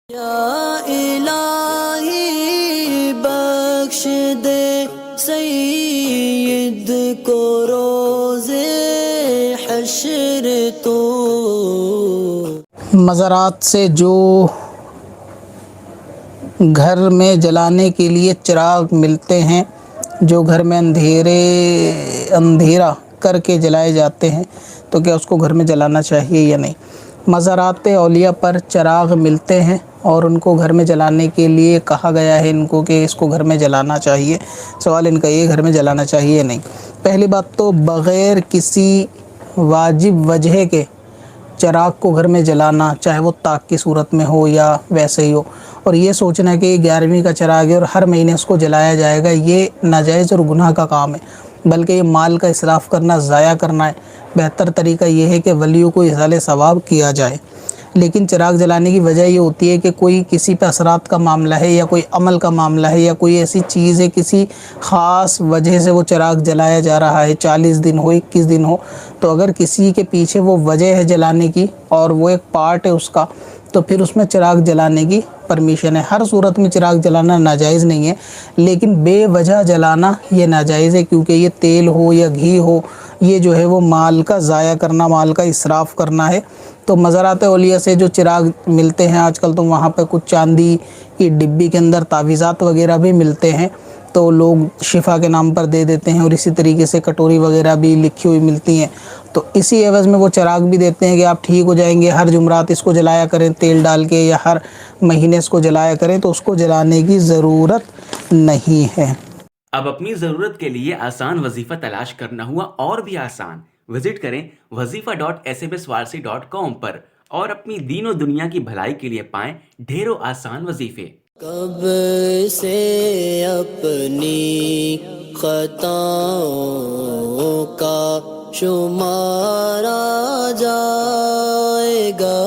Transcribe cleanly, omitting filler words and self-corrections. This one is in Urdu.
یا الہی بخش دے سید کو روز حشر تو۔ مزارات سے جو گھر میں جلانے کے لیے چراغ ملتے ہیں، جو گھر میں اندھیرا کر کے جلائے جاتے ہیں، تو کیا اس کو گھر میں جلانا چاہیے یا نہیں؟ مزارات اولیاء پر چراغ ملتے ہیں اور ان کو گھر میں جلانے کے لیے کہا گیا ہے ان کو کہ اس کو گھر میں جلانا چاہیے۔ سوال ان کا یہ گھر میں جلانا چاہیے یا نہیں؟ پہلی بات تو بغیر کسی واجب وجہ کے چراغ کو گھر میں جلانا، چاہے وہ طاق کی صورت میں ہو یا ویسے ہی ہو، اور یہ سوچنا کہ یہ 11ویں کا چراغ ہے اور ہر مہینے اس کو جلایا جائے گا، یہ ناجائز اور گناہ کا کام ہے، بلکہ یہ مال کا اسراف کرنا، ضائع کرنا ہے۔ بہتر طریقہ یہ ہے کہ ولیوں کو ایصال ثواب کیا جائے۔ لیکن چراغ جلانے کی وجہ یہ ہوتی ہے کہ کوئی کسی پہ اثرات کا معاملہ ہے یا کوئی عمل کا معاملہ ہے یا کوئی ایسی چیز ہے، کسی خاص وجہ سے وہ چراغ جلایا جا رہا ہے، 40 دن ہو، 21 دن ہو، تو اگر کسی کے پیچھے وہ وجہ ہے جلانے کی اور وہ ایک پارٹ ہے اس کا، تو پھر اس میں چراغ جلانے کی پرمیشن ہے۔ ہر صورت میں چراغ جلانا ناجائز نہیں ہے، لیکن بے وجہ جلانا یہ ناجائز ہے، کیونکہ یہ تیل ہو یا گھی ہو، یہ جو ہے وہ مال کا ضائع کرنا، مال کا اسراف کرنا ہے۔ تو مزارات اولیاء سے جو چراغ ملتے ہیں آج کل، تو وہاں پہ کچھ چاندی کی ڈبی کے اندر تعویذات وغیرہ بھی ملتے ہیں، تو لوگ شفا کے نام پر دے دیتے ہیں، اور اسی طریقے سے کٹوری وغیرہ بھی لکھی ہوئی ملتی ہیں، تو اسی عوض میں وہ چراغ بھی دیتے ہیں کہ آپ ٹھیک ہو جائیں گے، ہر جمعرات اس کو جلایا کریں تیل ڈال کے، یا ہر مہینے اس کو جلایا کریں، تو اس کو جلانے کی ضرورت نہیں ہے۔ اب اپنی ضرورت کے لیے آسان وظیفہ تلاش کرنا ہوا اور بھی آسان۔ وزٹ کریں wazifa.sbswarsi.com پر اور اپنی دین و دنیا کی بھلائی کے لیے پائیں ڈھیروں آسان وظیفے۔ کب سے اپنی خطاؤں کا شمارا جائے گا،